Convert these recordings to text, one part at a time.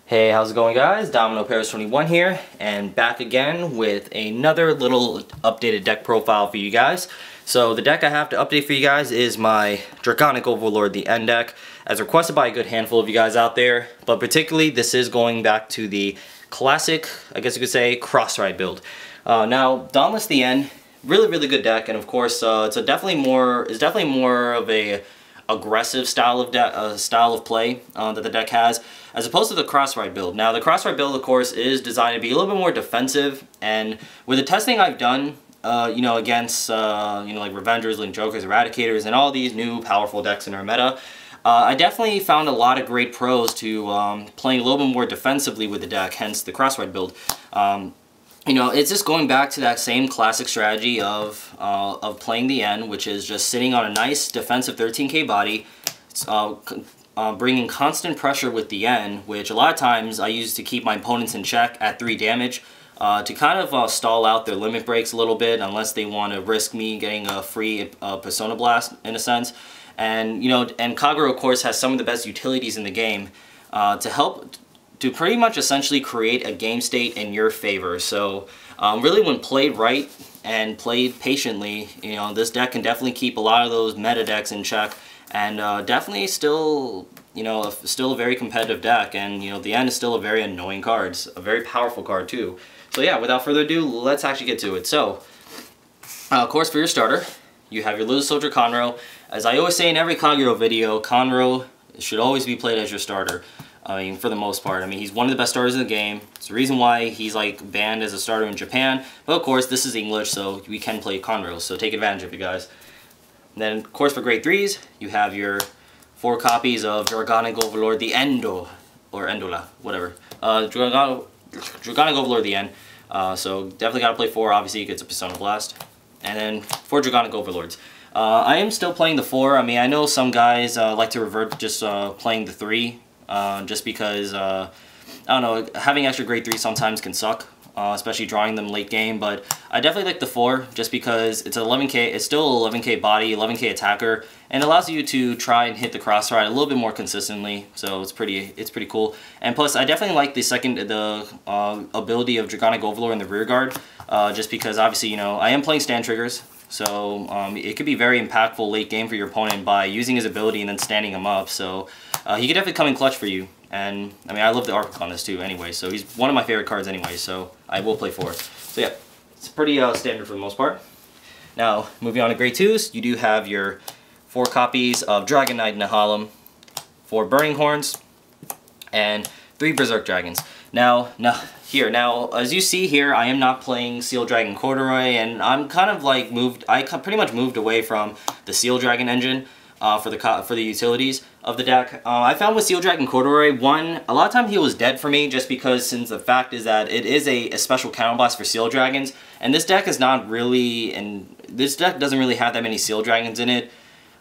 Hey, how's it going, guys? Domino Paris 21 here, and back again with another little updated deck profile for you guys. So the deck I have to update for you guys is my Dragonic Overlord, the end deck, as requested by a good handful of you guys out there. But particularly, this is going back to the classic, I guess you could say, cross-ride build. Now, Dauntless the End, really good deck, and of course, it's definitely more of a aggressive style of play that the deck has, as opposed to the cross-ride build. Now, the cross-ride build, of course, is designed to be a little bit more defensive, and with the testing I've done, against, like Revengers, Link Jokers, Eradicators, and all these new powerful decks in our meta, I definitely found a lot of great pros to playing a little bit more defensively with the deck, hence the cross-ride build. It's just going back to that same classic strategy of playing the end, which is just sitting on a nice defensive 13k body, bringing constant pressure with the end, which a lot of times I use to keep my opponents in check at 3 damage, to kind of stall out their limit breaks a little bit, unless they want to risk me getting a free Persona Blast, in a sense. And, Kagero, of course, has some of the best utilities in the game to help to pretty much essentially create a game state in your favor. So really, when played right and played patiently, this deck can definitely keep a lot of those meta decks in check, and definitely still, still a very competitive deck. And the end is still a very annoying card, it's a very powerful card too. So yeah, without further ado, let's actually get to it. So of course, for your starter, you have your Little Soldier Conroe. As I always say in every Kagero video, Conroe should always be played as your starter. I mean, for the most part. I mean, he's one of the best starters in the game. It's the reason why he's, like, banned as a starter in Japan. But, of course, this is English, so we can play Conroe, so take advantage of it, guys. And then, of course, for grade 3s, you have your 4 copies of Dragonic Overlord, the Endo, or Endola, whatever. Dragonic Overlord, the End. So, definitely gotta play 4. Obviously, it gets a Persona Blast. And then, 4 Dragonic Overlords. I am still playing the 4. I mean, I know some guys like to revert to just playing the 3. Just because, I don't know, having extra grade 3 sometimes can suck, especially drawing them late game, but I definitely like the 4 just because it's 11k, it's still 11k body, 11k attacker, and it allows you to try and hit the cross-ride a little bit more consistently, so it's pretty cool. And plus, I definitely like the ability of Dragonic Overlord in the rear guard, just because obviously, I am playing stand triggers, so it could be very impactful late game for your opponent by using his ability and then standing him up. So he could definitely come in clutch for you. And I mean, I love the artwork on this too anyway, so he's one of my favorite cards anyway, so I will play 4. So yeah, it's pretty standard for the most part. Now, moving on to grade 2s, you do have your 4 copies of Dragon Knight Nehalem, 4 Burning Horns, and 3 Berserk Dragons. Now, as you see here, I am not playing Seal Dragon Corduroy, and I'm kind of like I pretty much moved away from the Seal Dragon engine for the utilities of the deck. I found with Seal Dragon Corduroy, a lot of time he was dead for me, just because since the fact is that it is a special counterblast for Seal Dragons, and this deck is not really, and this deck doesn't really have that many Seal Dragons in it.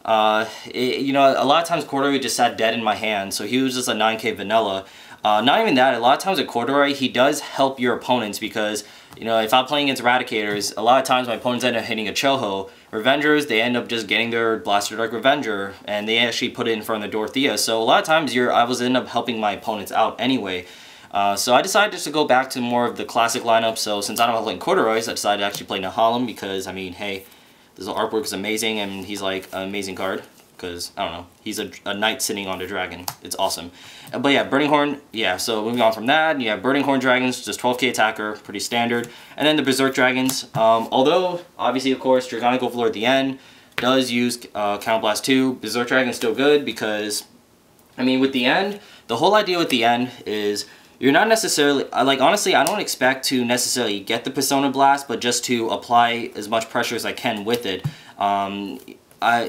A lot of times Corduroy just sat dead in my hand, so he was just a 9k vanilla. Not even that, a lot of times with Corduroy, he does help your opponents because, if I'm playing against Eradicators, a lot of times my opponents end up hitting a Choho. Revengers, they end up just getting their Blaster Dark Revenger, and they actually put it in front of the Dorothea. So a lot of times I was end up helping my opponents out anyway. So I decided just to go back to more of the classic lineup. So since I don't have playing Corduroys, I decided to actually play Nehalem because, I mean, hey, this artwork is amazing, and he's like an amazing card. Because, I don't know, he's a knight sitting on a dragon. It's awesome. But yeah, Burning Horn, yeah, so moving on from that, you have Burning Horn Dragons, just 12k attacker, pretty standard. And then the Berserk Dragons, although, obviously, of course, Dragonic Overlord at the end does use Counterblast 2, Berserk Dragon is still good because, I mean, with the end, the whole idea with the end is you're not necessarily, honestly, I don't expect to necessarily get the Persona Blast, but just to apply as much pressure as I can with it.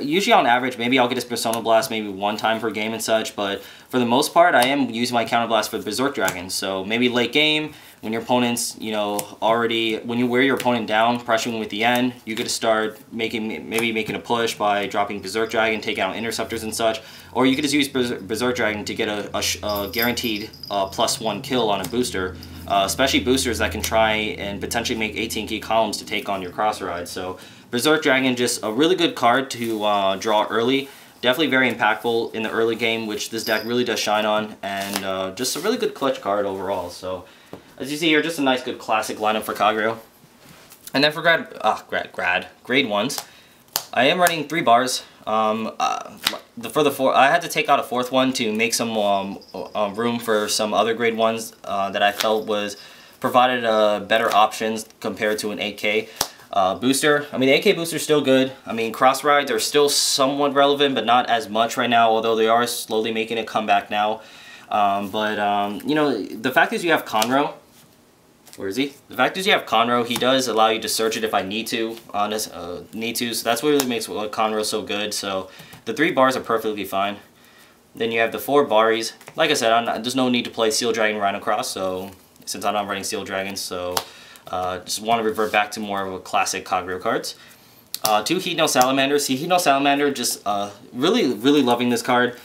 Usually on average, maybe I'll get his Persona Blast maybe 1 time per game and such, but for the most part, I am using my Counter Blast for the Berserk Dragon. So maybe late game, when your opponent's, when you wear your opponent down, pressuring with the end, you get to start maybe making a push by dropping Berserk Dragon, take out interceptors and such, or you could just use Berserk Dragon to get a guaranteed +1 kill on a booster, especially boosters that can try and potentially make 18k columns to take on your cross ride. So Berserk Dragon, just a really good card to draw early. Definitely very impactful in the early game, which this deck really does shine on, and just a really good clutch card overall. So as you see here, just a nice good classic lineup for Kagero. And then for grade 1s, I am running 3 Bahrs. I had to take out a 4th one to make some room for some other grade 1s that I felt provided better options compared to an 8K booster. I mean, the 8K booster is still good. I mean, cross rides are still somewhat relevant, but not as much right now, although they are slowly making a comeback now. You know, the fact is you have Conroe. Where is he? The fact is you have Conroe. He does allow you to search it if I need to. So that's what really makes Conroe so good. So the 3 Bahrs are perfectly fine. Then you have the 4 Bahries. Like I said, there's no need to play Steel Dragon Rhino Cross. So since I'm not running Steel Dragons, so just want to revert back to more of a classic Kagero cards. 2 Heatnail Salamanders. See, Heatnail Salamander, just really loving this card.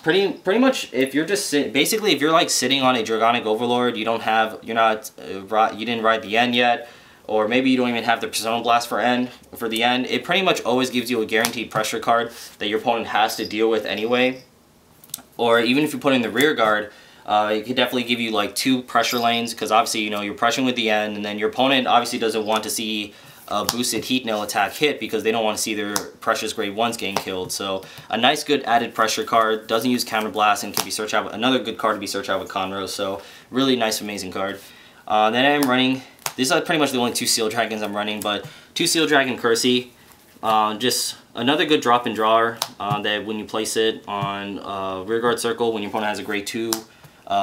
Pretty much, if you're just basically if you're like sitting on a Dragonic Overlord, you didn't ride the end yet, or maybe you don't even have the Persona Blast for the end. It pretty much always gives you a guaranteed pressure card that your opponent has to deal with anyway. Or even if you put in the rear guard, it could definitely give you like 2 pressure lanes, because obviously, you know, you're pressuring with the end, and then your opponent obviously doesn't want to see a boosted Heatnail attack hit because they don't want to see their precious grade 1s getting killed. So a nice good added pressure card, doesn't use counter blast, and can be searched out. Another good card to be searched out with Conroe. So really nice, amazing card. Then I'm running, these are pretty much the only 2 Steel Dragons I'm running, but 2 Steel Dragon Kersey. Just another good drop and drawer that when you place it on rearguard circle when your opponent has a grade 2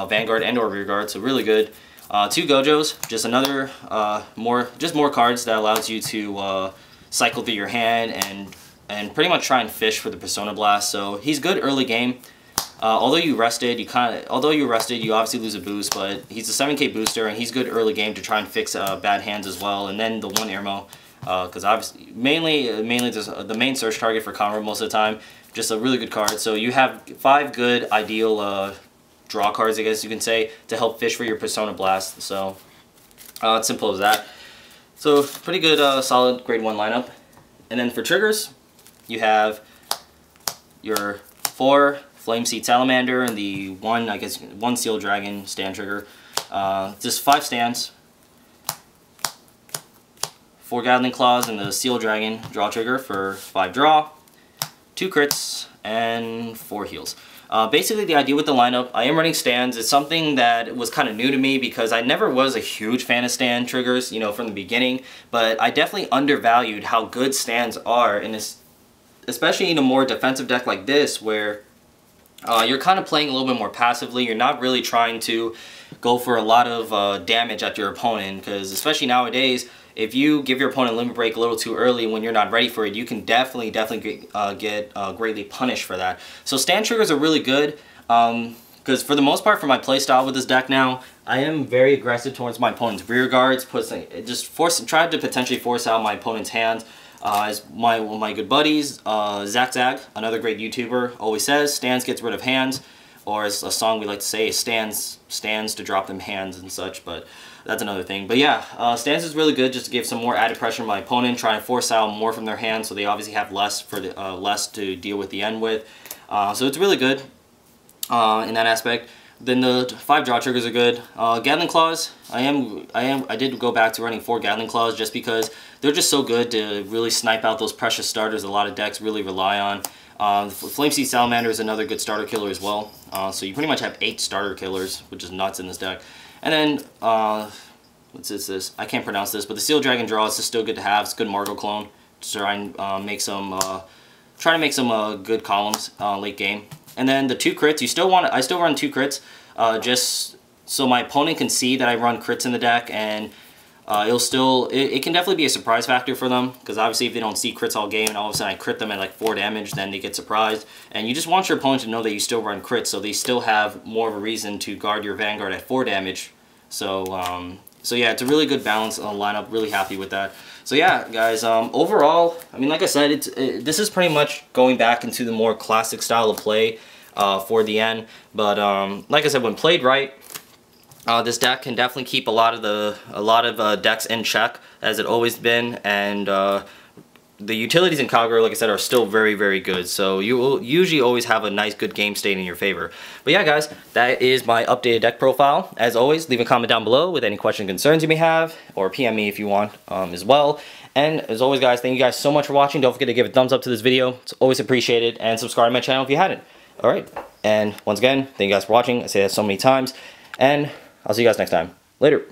Vanguard and or rearguard, so really good. 2 Gojos, just another more cards that allows you to cycle through your hand and pretty much try and fish for the Persona Blast. So he's good early game. Although you rested, you obviously lose a boost, but he's a 7K booster and he's good early game to try and fix bad hands as well. And then the 1 Aermo, because obviously mainly the main search target for Conroe most of the time. Just a really good card. So you have 5 good ideal draw cards, I guess you can say, to help fish for your Persona Blast. So it's simple as that. So pretty good solid grade 1 lineup. And then for triggers, you have your 4 Flame Seed Salamander and the 1 Steel Dragon stand trigger. Just 5 stands, 4 Gatling Claws and the Steel Dragon draw trigger for 5 draw, 2 crits, and 4 heals. Basically, the idea with the lineup, I am running stands. It's something that was kind of new to me because I never was a huge fan of stand triggers, you know, from the beginning. But I definitely undervalued how good stands are in this, especially in a more defensive deck like this, where you're kind of playing a little bit more passively. You're not really trying to go for a lot of damage at your opponent, because especially nowadays, if you give your opponent limit break a little too early when you're not ready for it, you can definitely get greatly punished for that. So stand triggers are really good, because for the most part for my playstyle with this deck now, I am very aggressive towards my opponent's rear guards, try to potentially force out my opponent's hands. As one of my good buddies, Zag, another great YouTuber, always says, stands gets rid of hands, or as a song we like to say, stands to drop them hands and such, but that's another thing. But yeah, stands is really good just to give some more added pressure to my opponent, try and force out more from their hands so they obviously have less to deal with the end with. So it's really good in that aspect. Then the 5 draw triggers are good. Gatling Claws, I did go back to running 4 Gatling Claws just because they're just so good to really snipe out those precious starters a lot of decks really rely on. Flame Seed Salamander is another good starter killer as well. So you pretty much have 8 starter killers, which is nuts in this deck. And then, what's this? I can't pronounce this, but the Steel Dragon draw is just still good to have. It's a good Margot clone to try and make some, good columns late game. And then the 2 crits, I still run 2 crits, just so my opponent can see that I run crits in the deck, and it can definitely be a surprise factor for them, because obviously if they don't see crits all game and all of a sudden I crit them at like 4 damage, then they get surprised. And you just want your opponent to know that you still run crits, so they still have more of a reason to guard your Vanguard at 4 damage. So yeah, it's a really good balance on the lineup, really happy with that. So yeah, guys, overall, I mean, like I said, this is pretty much going back into the more classic style of play for the end. But like I said, when played right, this deck can definitely keep a lot of decks in check, as it always been, and the utilities in Kagura, like I said, are still very, very good. So you will usually always have a nice, good game state in your favor. But yeah, guys, that is my updated deck profile. As always, leave a comment down below with any questions, concerns you may have, or PM me if you want as well. And as always, guys, thank you guys so much for watching. Don't forget to give a thumbs up to this video. It's always appreciated. And subscribe to my channel if you hadn't. Alright, and once again, thank you guys for watching. I say that so many times. And I'll see you guys next time. Later.